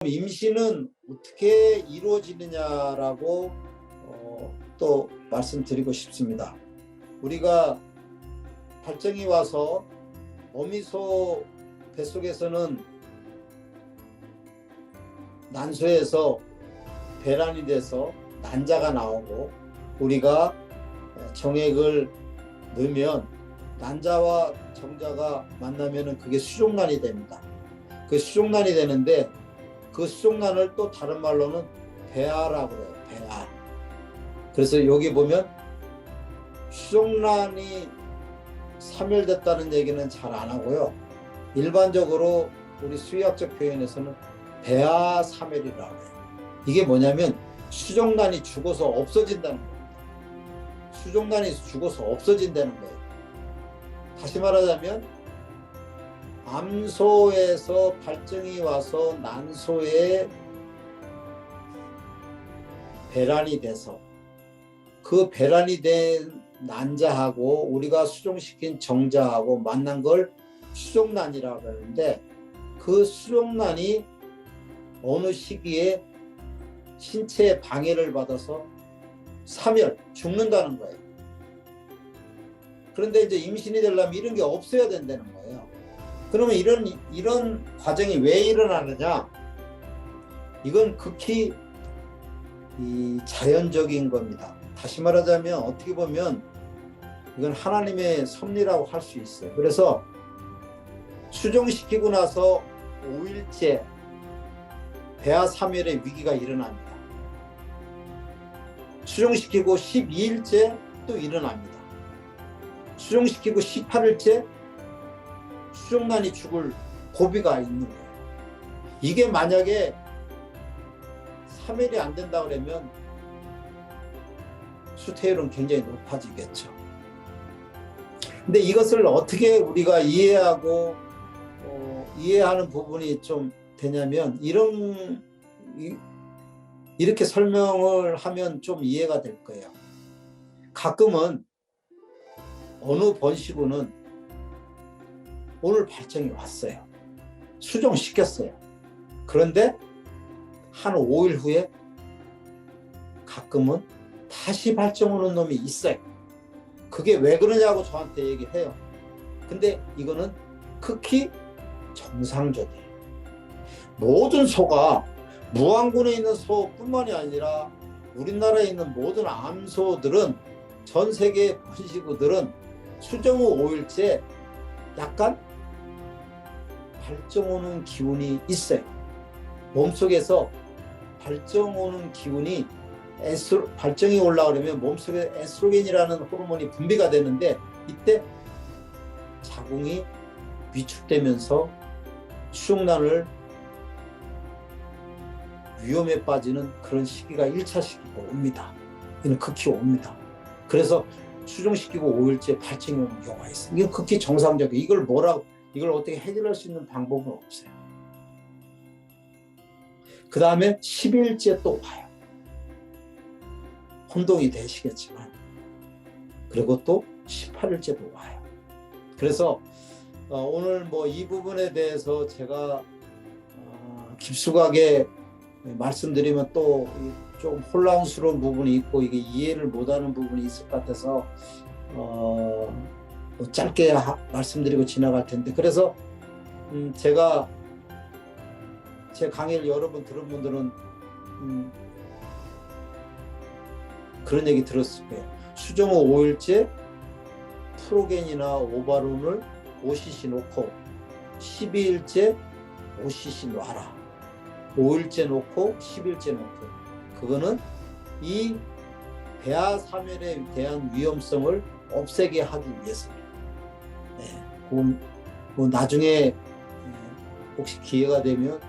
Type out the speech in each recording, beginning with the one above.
임신은 어떻게 이루어지느냐라고 또 말씀드리고 싶습니다. 우리가 발정이 와서 어미소 뱃속에서는 난소에서 배란이 돼서 난자가 나오고, 우리가 정액을 넣으면 난자와 정자가 만나면 그게 수족란이 됩니다. 그 수족란이 되는데, 그 수족란을 또 다른 말로는 배아라고 해요. 배아. 그래서 여기 보면 수족란이 사멸됐다는 얘기는 잘 안 하고요. 일반적으로 우리 수의학적 표현에서는 배아 사멸이라고 해요. 이게 뭐냐면 수족란이 죽어서 없어진다는 겁니다. 수족란이 죽어서 없어진다는 거예요. 다시 말하자면 암소에서 발정이 와서 난소에 배란이 돼서 그 배란이 된 난자하고 우리가 수정시킨 정자하고 만난 걸 수족란이라고 하는데, 그 수족란이 어느 시기에 신체의 방해를 받아서 사멸, 죽는다는 거예요. 그런데 이제 임신이 되려면 이런 게 없어야 된다는 거예요. 그러면 이런 과정이 왜 일어나느냐? 이건 극히 자연적인 겁니다. 다시 말하자면 어떻게 보면 이건 하나님의 섭리라고 할 수 있어요. 그래서 수정시키고 나서 5일째 배아 사멸의 위기가 일어납니다. 수정시키고 12일째 또 일어납니다. 수정시키고 18일째 수족란이 죽을 고비가 있는 거예요. 이게 만약에 3일이 안 된다 그러면 수태율은 굉장히 높아지겠죠. 근데 이것을 어떻게 우리가 이해하고 이해하는 부분이 좀 되냐면, 이렇게 설명을 하면 좀 이해가 될 거예요. 가끔은 어느 번식우는 오늘 발정이 왔어요. 수정시켰어요. 그런데 한 5일 후에 가끔은 다시 발정 오는 놈이 있어요. 그게 왜 그러냐고 저한테 얘기해요. 근데 이거는 극히 정상적이에요. 모든 소가, 무안군에 있는 소뿐만이 아니라 우리나라에 있는 모든 암소들은, 전 세계 번식우들은 수정 후 5일째 약간 발정 오는 기운이 있어요. 몸속에서 발정 오는 기운이, 발정이 올라오려면 몸속에 에스트로겐이라는 호르몬이 분비가 되는데, 이때 자궁이 위축되면서 수족란을 위험에 빠지는 그런 시기가 1차 시기가 옵니다. 이는 극히 옵니다. 그래서 수정시키고 5일째 발정이 오는 경우가 있어요. 이건 극히 정상적이에요. 이걸 어떻게 해결할 수 있는 방법은 없어요. 그 다음에 10일째 또 와요. 혼동이 되시겠지만. 그리고 또 18일째도 와요. 그래서 오늘 이 부분에 대해서 제가 깊숙하게 말씀드리면 또 좀 혼란스러운 부분이 있고, 이게 이해를 못하는 부분이 있을 것 같아서 짧게 말씀드리고 지나갈 텐데, 그래서 제가 제 강의를 여러 번 들은 분들은 그런 얘기 들었을 거예요. 수정 후 5일째 프로겐이나 오바론을 5cc 놓고 12일째 5cc 놔라. 5일째 놓고 10일째 놓고. 그거는 이 배아 사멸에 대한 위험성을 없애게 하기 위해서입니다. 나중에 혹시 기회가 되면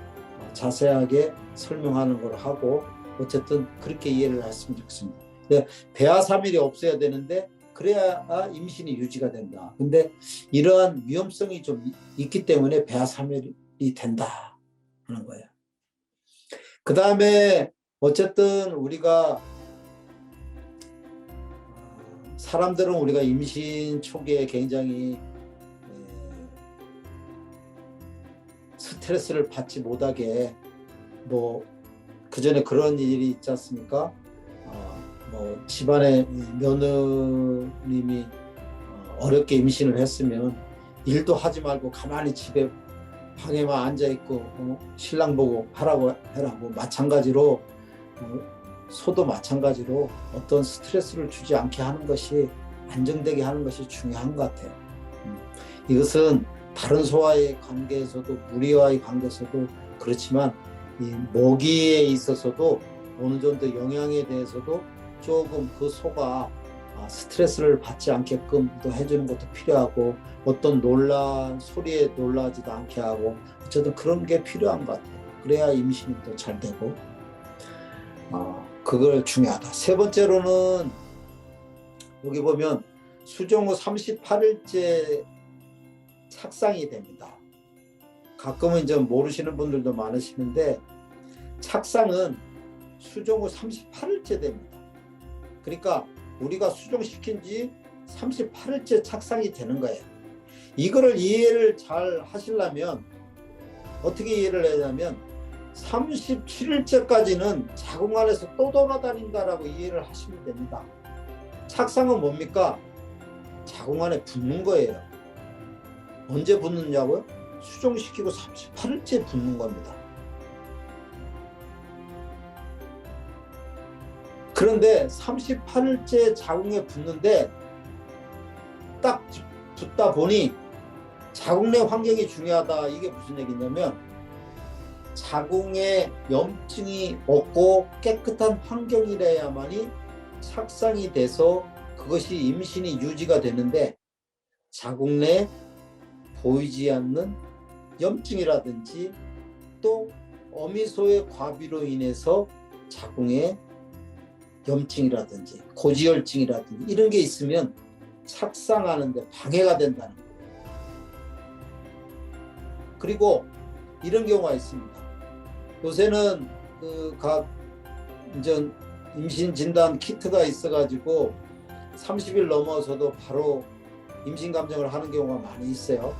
자세하게 설명하는 걸 하고, 어쨌든 그렇게 이해를 했으면 좋겠습니다. 배아 사멸이 없어야 되는데, 그래야 임신이 유지가 된다. 근데 이러한 위험성이 좀 있기 때문에 배아 사멸이 된다 하는 거예요. 그 다음에 어쨌든 사람들은 우리가 임신 초기에 굉장히 스트레스를 받지 못하게 뭐 그전에 그런 일이 있지 않습니까? 뭐 집안에 며느님이 어렵게 임신을 했으면 일도 하지 말고 가만히 집에 방에만 앉아있고 신랑 보고 하라고 해라. 뭐 마찬가지로 소도 마찬가지로 어떤 스트레스를 주지 않게 하는 것이, 안정되게 하는 것이 중요한 것 같아요. 이것은 다른 소와의 관계에서도, 무리와의 관계에서도 그렇지만 이 모기에 있어서도 어느 정도 영향에 대해서도 조금 그 소가 스트레스를 받지 않게끔 또 해주는 것도 필요하고, 어떤 소리에 놀라지도 않게 하고, 어쨌든 그런 게 필요한 것 같아요. 그래야 임신이 또 잘 되고, 그걸 중요하다. 세 번째로는 여기 보면 수정 후 38일째 착상이 됩니다. 가끔은 이제 모르시는 분들도 많으시는데, 착상은 수정 후 38일째 됩니다. 그러니까 우리가 수정시킨 지 38일째 착상이 되는 거예요. 이거를 이해를 잘 하시려면 어떻게 이해를 하냐면 37일째까지는 자궁 안에서 또 돌아다닌다라고 이해를 하시면 됩니다. 착상은 뭡니까? 자궁 안에 붙는 거예요. 언제 붙느냐고요? 수정시키고 38일째 붙는 겁니다. 그런데 38일째 자궁에 붙는데 딱 붙다 보니 자궁 내 환경이 중요하다. 이게 무슨 얘기냐면 자궁에 염증이 없고 깨끗한 환경이라야만이 착상이 돼서 그것이 임신이 유지가 되는데, 자궁 내 보이지 않는 염증이라든지 또 어미소의 과비로 인해서 자궁에 염증이라든지 고지혈증이라든지 이런 게 있으면 착상하는데 방해가 된다는 거예요. 그리고 이런 경우가 있습니다. 요새는 각 이제 임신 진단 키트가 있어가지고 30일 넘어서도 바로 임신 감정을 하는 경우가 많이 있어요.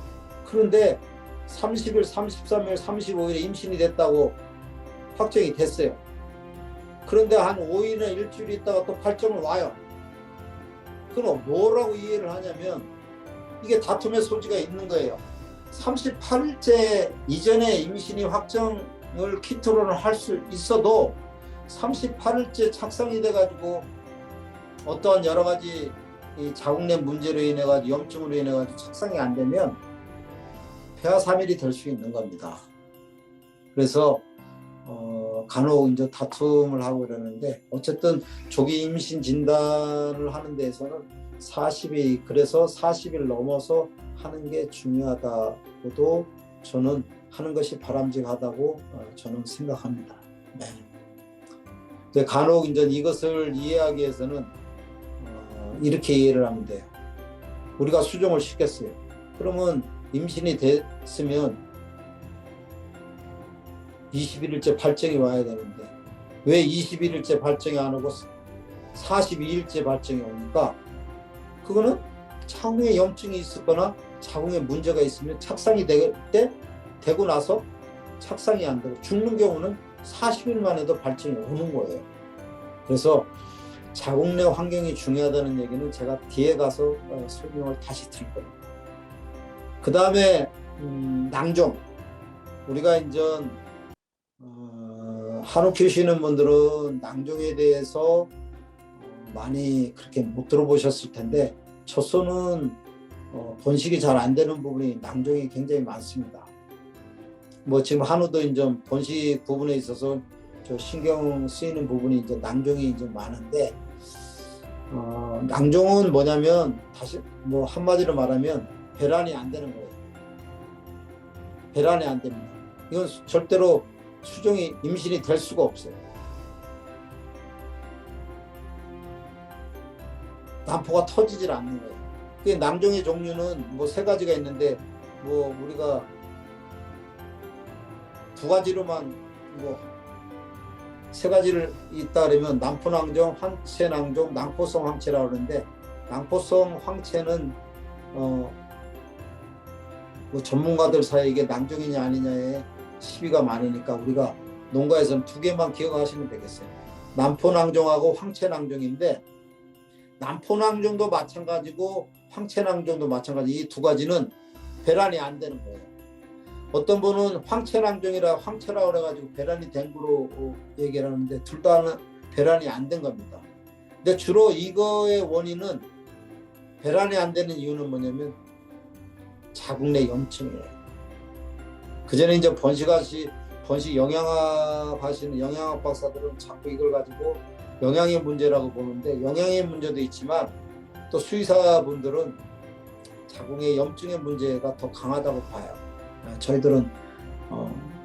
그런데 30일, 33일, 35일에 임신이 됐다고 확정이 됐어요. 그런데 한 5일이나 일주일 있다가 또 발정을 와요. 그럼 뭐라고 이해를 하냐면 이게 다툼의 소지가 있는 거예요. 38일째 이전에 임신이 확정을 키트로는 할 수 있어도 38일째 착상이 돼가지고 어떠한 여러 가지 이 자궁 내 문제로 인해 가지고 염증으로 인해 가지고 착상이 안 되면 폐하 3일이 될 수 있는 겁니다. 그래서 간혹 이제 다툼을 하고 그러는데, 어쨌든 조기 임신 진단을 하는 데에서는 40일, 그래서 40일 넘어서 하는 게 중요하다고도 저는 하는 것이 바람직하다고 저는 생각합니다. 네. 간혹 이제 이것을 이해하기 위해서는 이렇게 이해를 하면 돼요. 우리가 수정을 시켰어요. 그러면 임신이 됐으면 21일째 발정이 와야 되는데 왜 21일째 발정이 안 오고 42일째 발정이 오니까, 그거는 자궁에 염증이 있었거나 자궁에 문제가 있으면 착상이 되고 나서 착상이 안 되고 죽는 경우는 40일만 해도 발정이 오는 거예요. 그래서 자궁 내 환경이 중요하다는 얘기는 제가 뒤에 가서 설명을 다시 드릴 겁니다. 그 다음에 낭종. 우리가 이제 한우 키우시는 분들은 낭종에 대해서 많이 그렇게 못 들어보셨을 텐데, 젖소는 번식이 잘 안 되는 부분이 낭종이 굉장히 많습니다. 뭐 지금 한우도 이제 번식 부분에 있어서 저 신경 쓰이는 부분이 이제 낭종이 이제 많은데, 낭종은 뭐냐면 다시 뭐 한마디로 말하면 배란이 안 되는 거예요. 배란이 안 됩니다. 이건 절대로 수정이 임신이 될 수가 없어요. 난포가 터지질 않는 거예요. 그 낭종의 종류는 뭐 3가지가 있는데, 뭐 우리가 2가지로만 뭐 3가지를 있다 그러면 난포낭종, 황체낭종, 낭포성 황체라고 그러는데, 낭포성 황체는 뭐 전문가들 사이에 이게 낭종이냐 아니냐에 시비가 많으니까 우리가 농가에서는 두 개만 기억하시면 되겠어요. 난포낭종하고 황채낭종인데 난포낭종도 마찬가지고 황채낭종도 마찬가지. 이 두 가지는 배란이 안 되는 거예요. 어떤 분은 황채낭종이라 황채라고 그래가지고 배란이 된 거로 얘기를 하는데 둘 다는 배란이 안 된 겁니다. 근데 주로 이거의 원인은 배란이 안 되는 이유는 뭐냐면 자국 내 염증이에요. 그전에 이제 번식 영양학 하시는 영양학 박사들은 자꾸 이걸 가지고 영양의 문제라고 보는데 영양의 문제도 있지만 또 수의사분들은 자궁의 염증의 문제가 더 강하다고 봐요. 저희들은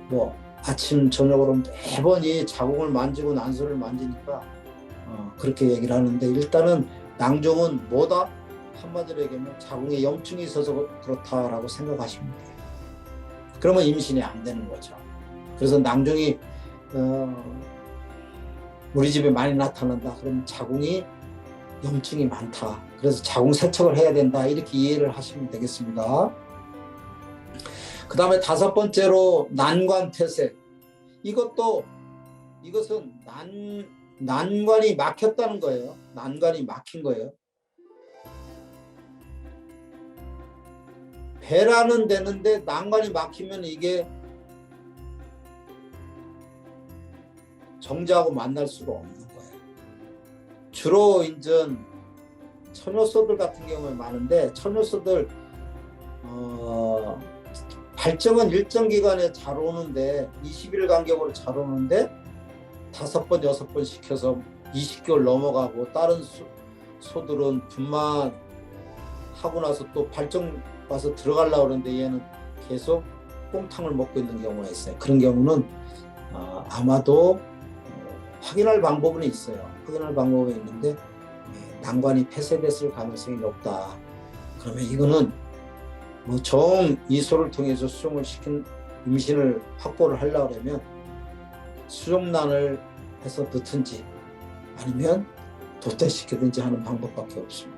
뭐 아침 저녁으로 매번 이 자궁을 만지고 난소를 만지니까 그렇게 얘기를 하는데 일단은 낭종은 뭐다? 한마디로 얘기하면 자궁에 염증이 있어서 그렇다라고 생각하시면 돼요. 그러면 임신이 안 되는 거죠. 그래서 낭종이 우리 집에 많이 나타난다. 그러면 자궁이 염증이 많다. 그래서 자궁 세척을 해야 된다. 이렇게 이해를 하시면 되겠습니다. 그 다음에 다섯 번째로 난관 폐쇄. 이것은 난관이 막혔다는 거예요. 난관이 막힌 거예요. 배란은 되는데 난관이 막히면 이게 정자하고 만날 수가 없는 거예요. 주로 이제 처녀소들 같은 경우에 많은데 처녀소들 발정은 일정 기간에 잘 오는데 20일 간격으로 잘 오는데 5번, 6번 시켜서 20개월 넘어가고 다른 소들은 분만 하고 나서 또 발정 와서 들어가려고 그러는데 얘는 계속 꽁탕을 먹고 있는 경우가 있어요. 그런 경우는 아마도 확인할 방법은 있어요. 확인할 방법이 있는데 난관이 폐쇄됐을 가능성이 높다. 그러면 이거는 뭐 정 이소를 통해서 수정을 시킨 임신을 확보를 하려고 하면 수정란을 해서 넣든지 아니면 도태시키든지 하는 방법밖에 없습니다.